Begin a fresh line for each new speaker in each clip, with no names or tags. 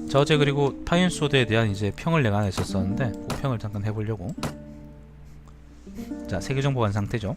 자, 어제 그리고 파이언소드에 대한 이제 평을 내가 하나 있었었는데 그 평을 잠깐 해보려고. 자, 세계 정보 간 상태죠.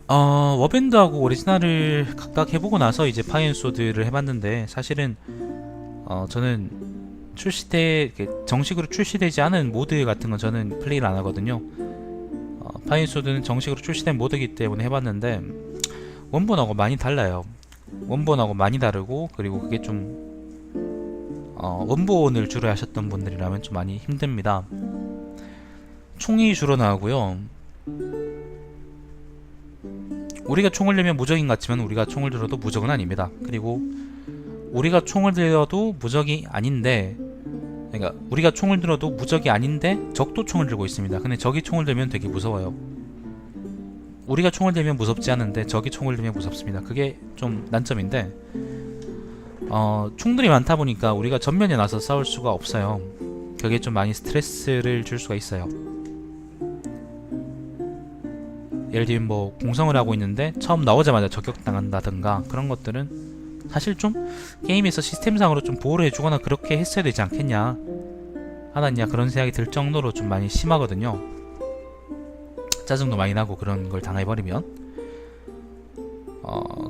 워밴드하고 오리지널을 각각 해보고 나서 이제 파이언소드를 해봤는데, 사실은 저는 정식으로 출시되지 않은 모드 같은 건 저는 플레이를 안 하거든요. 파이언소드는 정식으로 출시된 모드이기 때문에 해봤는데 원본하고 많이 달라요. 원본하고 많이 다르고, 그리고 그게 좀 원본을 주로 하셨던 분들이라면 좀 많이 힘듭니다. 총이 주로 나오고요. 우리가 총을 들면 무적인 같지만 우리가 총을 들어도 무적은 아닙니다. 그리고 우리가 총을 들어도 무적이 아닌데, 그러니까 우리가 총을 들어도 무적이 아닌데 적도 총을 들고 있습니다. 근데 적이 총을 들면 되게 무서워요. 우리가 총을 들면 무섭지 않은데 적이 총을 들면 무섭습니다. 그게 좀 난점인데, 총들이 많다 보니까 우리가 전면에 나서 싸울 수가 없어요. 그게 좀 많이 스트레스를 줄 수가 있어요. 예를 들면 뭐 공성을 하고 있는데 처음 나오자마자 저격당한다든가, 그런 것들은 사실 좀 게임에서 시스템상으로 좀 보호를 해주거나 그렇게 했어야 되지 않겠냐 하나냐, 그런 생각이 들 정도로 좀 많이 심하거든요. 짜증도 많이 나고 그런 걸 당해버리면.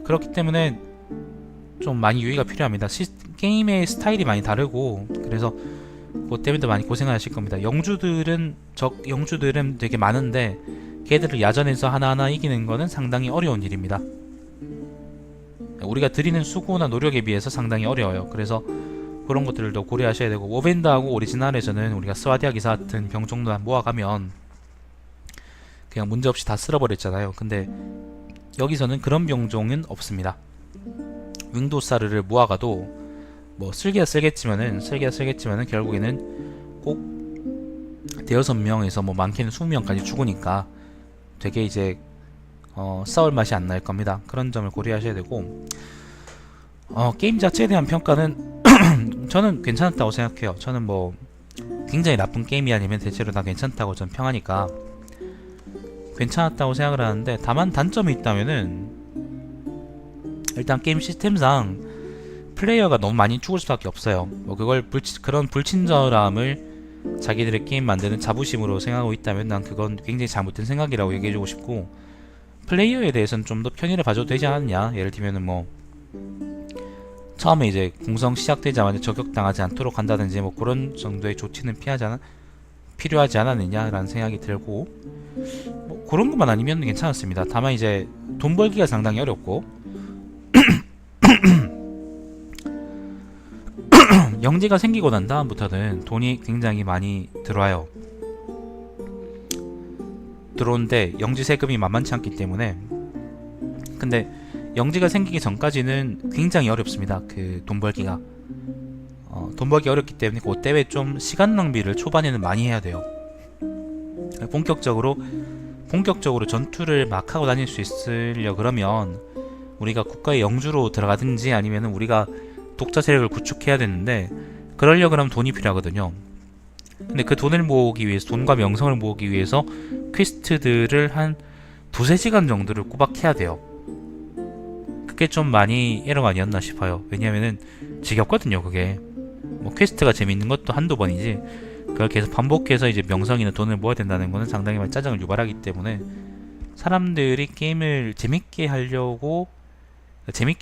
그렇기 때문에 좀 많이 유의가 필요합니다. 게임의 스타일이 많이 다르고, 그래서 그것 때문에 많이 고생하실 겁니다. 영주들은 되게 많은데 걔들을 야전에서 하나하나 이기는 거는 상당히 어려운 일입니다. 우리가 들이는 수고나 노력에 비해서 상당히 어려워요. 그래서 그런 것들도 고려하셔야 되고, 워밴드하고 오리지널에서는 우리가 스와디아 기사 같은 병종도 모아가면 그냥 문제없이 다 쓸어버렸잖아요. 근데 여기서는 그런 병종은 없습니다. 윙도사르를 모아가도 뭐 쓸기야 쓸겠지만은 결국에는 꼭 대여섯 명에서 뭐 많게는 20명까지 죽으니까 되게 이제 싸울 맛이 안 날 겁니다. 그런 점을 고려하셔야 되고, 게임 자체에 대한 평가는 저는 괜찮았다고 생각해요. 저는 뭐 굉장히 나쁜 게임이 아니면 대체로 다 괜찮다고 전 평하니까 괜찮았다고 생각을 하는데, 다만 단점이 있다면은 일단 게임 시스템상 플레이어가 너무 많이 죽을 수밖에 없어요. 뭐 그런 불친절함을 자기들의 게임 만드는 자부심으로 생각하고 있다면 난 그건 굉장히 잘못된 생각이라고 얘기해주고 싶고, 플레이어에 대해서는 좀 더 편의를 봐줘도 되지 않았냐. 예를 들면은 뭐 처음에 이제 공성 시작되자마자 저격당하지 않도록 한다든지 뭐 그런 정도의 조치는 필요하지 않았느냐라는 생각이 들고, 뭐 그런 것만 아니면 괜찮았습니다. 다만 이제 돈 벌기가 상당히 어렵고 영지가 생기고 난 다음부터는 돈이 굉장히 많이 들어와요. 들어오는데 영지 세금이 만만치 않기 때문에. 근데 영지가 생기기 전까지는 굉장히 어렵습니다. 그 돈 벌기가 돈 벌기 어렵기 때문에 그 때문에 좀 시간 낭비를 초반에는 많이 해야 돼요. 본격적으로 전투를 막 하고 다닐 수 있으려 그러면 우리가 국가의 영주로 들어가든지 아니면 우리가 독자 세력을 구축해야 되는데, 그러려 그러면 돈이 필요하거든요. 근데 그 돈을 모으기 위해서, 돈과 명성을 모으기 위해서 퀘스트들을 한 두세 시간 정도를 꼬박 해야 돼요. 그게 좀 많이 에러가 아니었나 싶어요. 왜냐면은 지겹거든요. 그게 뭐 퀘스트가 재밌는 것도 한두 번이지, 그걸 계속 반복해서 이제 명성이나 돈을 모아야 된다는 거는 상당히 많이 짜증을 유발하기 때문에, 사람들이 게임을 재밌게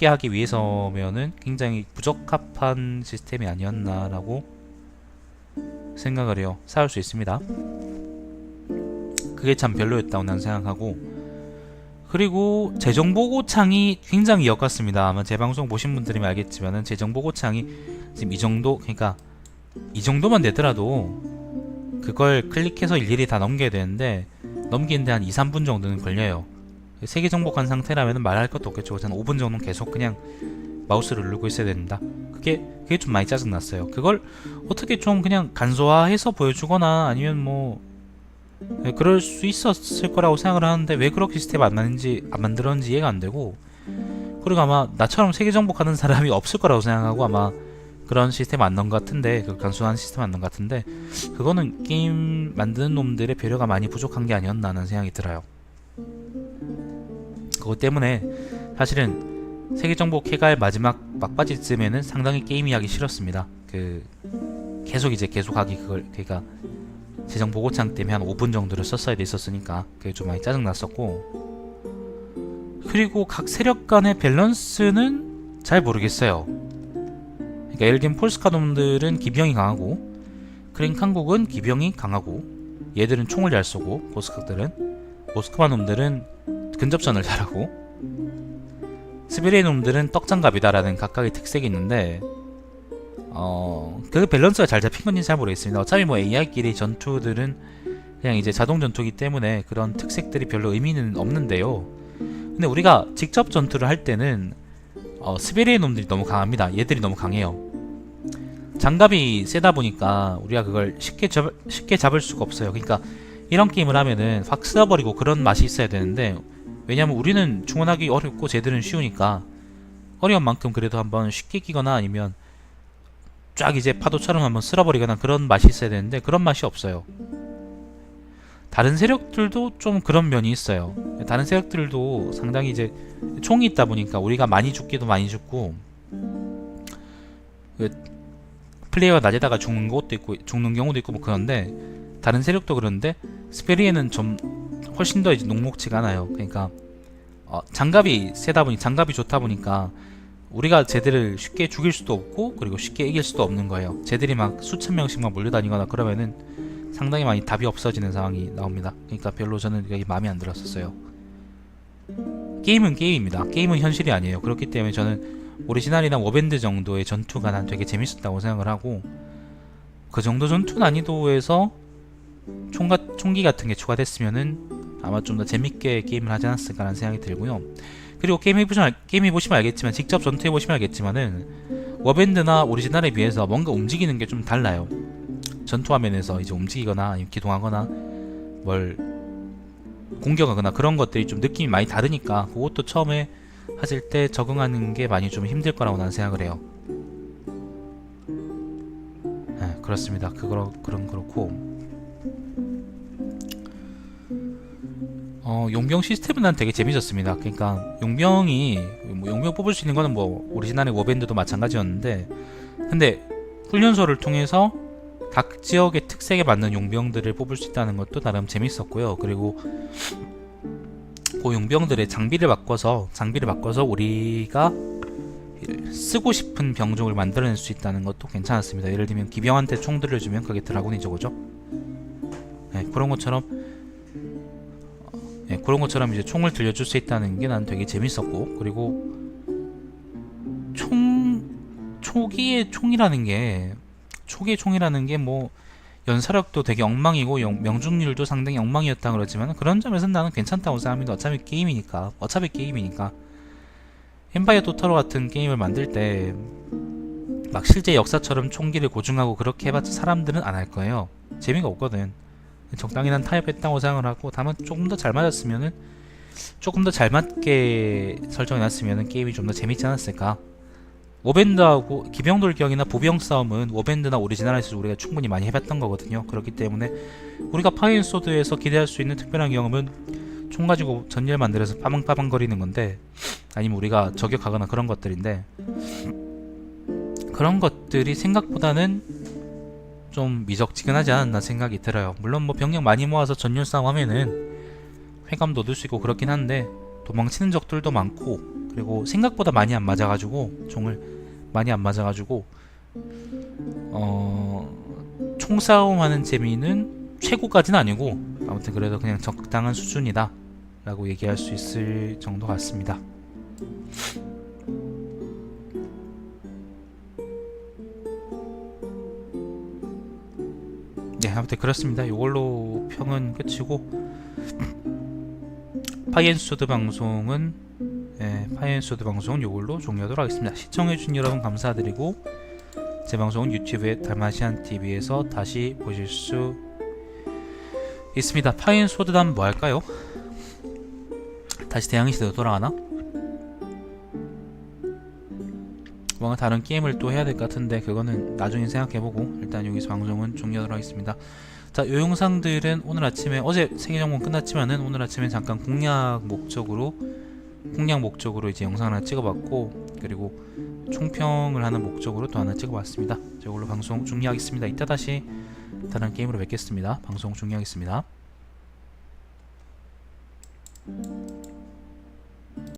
하기 위해서면은 굉장히 부적합한 시스템이 아니었나라고 생각을 해요. 싸울 수 있습니다. 그게 참 별로였다고 난 생각하고, 그리고 재정보고창이 굉장히 역같습니다. 아마 제 방송 보신 분들이면 알겠지만은 재정보고창이 지금 이 정도만 되더라도 그걸 클릭해서 일일이 다 넘겨야 되는데, 넘기는데 한 2-3분 정도는 걸려요. 세계 정복한 상태라면 말할 것도 없겠죠. 한 5분 정도는 계속 그냥 마우스를 누르고 있어야 된다. 그게 좀 많이 짜증났어요. 그걸 어떻게 좀 그냥 간소화해서 보여주거나 아니면 뭐 그럴 수 있었을 거라고 생각을 하는데, 왜 그렇게 시스템 안 만들었는지 이해가 안 되고, 그리고 아마 나처럼 세계 정복하는 사람이 없을 거라고 생각하고 아마 그런 시스템 안 넣은 것 같은데, 그 간소한 시스템 안 넣은 것 같은데, 그거는 게임 만드는 놈들의 배려가 많이 부족한 게 아니었나 하는 생각이 들어요. 그것 때문에 사실은 세계정보 캐갈 마지막 막바지쯤에는 상당히 게임이 하기 싫었습니다. 계속하기 그걸 그러니까 재정 보고창 때문에 한 5분 정도를 썼어야 됐었으니까 그게 좀 많이 짜증났었고, 그리고 각 세력 간의 밸런스는 잘 모르겠어요. 그러니까 예를 들면 폴스카 놈들은 기병이 강하고 크랭 한국은 기병이 강하고 얘들은 총을 잘 쏘고 모스크바 놈들은 근접전을 잘하고 시베리아 놈들은 떡장갑이다라는 각각의 특색이 있는데 그 밸런스가 잘 잡힌 건지 잘 모르겠습니다. 어차피 뭐 AI끼리 전투들은 그냥 이제 자동 전투기 때문에 그런 특색들이 별로 의미는 없는데요. 근데 우리가 직접 전투를 할 때는 시베리아 놈들이 너무 강합니다. 얘들이 너무 강해요. 장갑이 세다 보니까 우리가 그걸 쉽게 잡을 수가 없어요. 그러니까 이런 게임을 하면은 확 쓸어버리고 그런 맛이 있어야 되는데, 왜냐면 우리는 충원하기 어렵고 쟤들은 쉬우니까 어려운 만큼 그래도 한번 쉽게 끼거나 아니면 쫙 이제 파도처럼 한번 쓸어버리거나 그런 맛이 있어야 되는데 그런 맛이 없어요. 다른 세력들도 좀 그런 면이 있어요. 다른 세력들도 상당히 이제 총이 있다 보니까 우리가 많이 죽기도 많이 죽고 플레이어가 낮에다가 죽는 경우도 있고 뭐 그런데, 다른 세력도 그런데 스페리에는 좀 훨씬 더 이제 녹록지가 않아요. 그러니까 장갑이 좋다 보니까 우리가 쟤들을 쉽게 죽일 수도 없고 그리고 쉽게 이길 수도 없는 거예요. 쟤들이 막 수천 명씩만 몰려다니거나 그러면은 상당히 많이 답이 없어지는 상황이 나옵니다. 그러니까 별로 저는 여기 마음에 안 들었었어요. 게임은 게임입니다. 게임은 현실이 아니에요. 그렇기 때문에 저는 오리지널이나 워밴드 정도의 전투가 난 되게 재밌었다고 생각을 하고, 그 정도 전투 난이도에서 총기 같은 게 추가됐으면은 아마 좀 더 재밌게 게임을 하지 않았을까라는 생각이 들고요. 그리고 게임 해보시면 알겠지만, 직접 전투해보시면 알겠지만은 워밴드나 오리지널에 비해서 뭔가 움직이는 게 좀 달라요. 전투 화면에서 이제 움직이거나 아니면 기동하거나 뭘 공격하거나 그런 것들이 좀 느낌이 많이 다르니까 그것도 처음에 하실 때 적응하는 게 많이 좀 힘들 거라고 나는 생각을 해요. 네, 그렇습니다. 그렇고 용병 시스템은 난 되게 재밌었습니다. 그러니까 용병 뽑을 수 있는 거는 뭐 오리지널의 워밴드도 마찬가지였는데, 근데 훈련소를 통해서 각 지역의 특색에 맞는 용병들을 뽑을 수 있다는 것도 나름 재밌었고요. 그리고 그 용병들의 장비를 바꿔서 우리가 쓰고 싶은 병종을 만들어낼 수 있다는 것도 괜찮았습니다. 예를 들면 기병한테 총들을 주면 그게 드라군이죠, 그죠? 네, 그런 것처럼 이제 총을 들려줄 수 있다는 게 난 되게 재밌었고, 그리고 초기의 총이라는 게 뭐 연사력도 되게 엉망이고 명중률도 상당히 엉망이었다 그러지만, 그런 점에서는 나는 괜찮다고 생각합니다. 어차피 게임이니까 엠파이어 토터로 같은 게임을 만들 때 막 실제 역사처럼 총기를 고증하고 그렇게 해봤자 사람들은 안 할 거예요. 재미가 없거든. 적당히 난 타협했다고 생각을 하고, 다만 조금 더 잘 맞게 설정해놨으면 게임이 좀 더 재밌지 않았을까. 워밴드하고 기병 돌격이나 보병 싸움은 워밴드나 오리지널에서 우리가 충분히 많이 해봤던 거거든요. 그렇기 때문에 우리가 파이앤소드에서 기대할 수 있는 특별한 경험은 총 가지고 전열 만들어서 빠방빠방 거리는 건데, 아니면 우리가 저격하거나 그런 것들인데, 그런 것들이 생각보다는 좀 미적지근하지 않았나 생각이 들어요. 물론 뭐 병력 많이 모아서 전율 싸움 하면은 회감도 얻을 수 있고 그렇긴 한데, 도망치는 적들도 많고, 그리고 생각보다 많이 안 맞아가지고 총싸움 하는 재미는 최고까지는 아니고 아무튼 그래도 그냥 적당한 수준이다 라고 얘기할 수 있을 정도 같습니다. 네, 아무튼 그렇습니다. 이걸로 평은 끝이고, 파이앤소드 방송은 이걸로 종료하도록 하겠습니다. 시청해주신 여러분 감사드리고, 제 방송은 유튜브에 달마시안TV에서 다시 보실 수 있습니다. 파이앤소드 다음 뭐 할까요? 다시 대항해시대로 돌아가나? 뭔가 다른 게임을 또 해야 될 것 같은데 그거는 나중에 생각해보고, 일단 여기서 방송은 종료하도록 하겠습니다. 자, 요 영상들은 어제 세계정보 끝났지만은 오늘 아침에 잠깐 공략 목적으로 공략 목적으로 이제 영상 하나 찍어봤고, 그리고 총평을 하는 목적으로 또 하나 찍어봤습니다. 자, 이걸로 방송 종료하겠습니다. 이따 다시 다른 게임으로 뵙겠습니다. 방송 종료하겠습니다.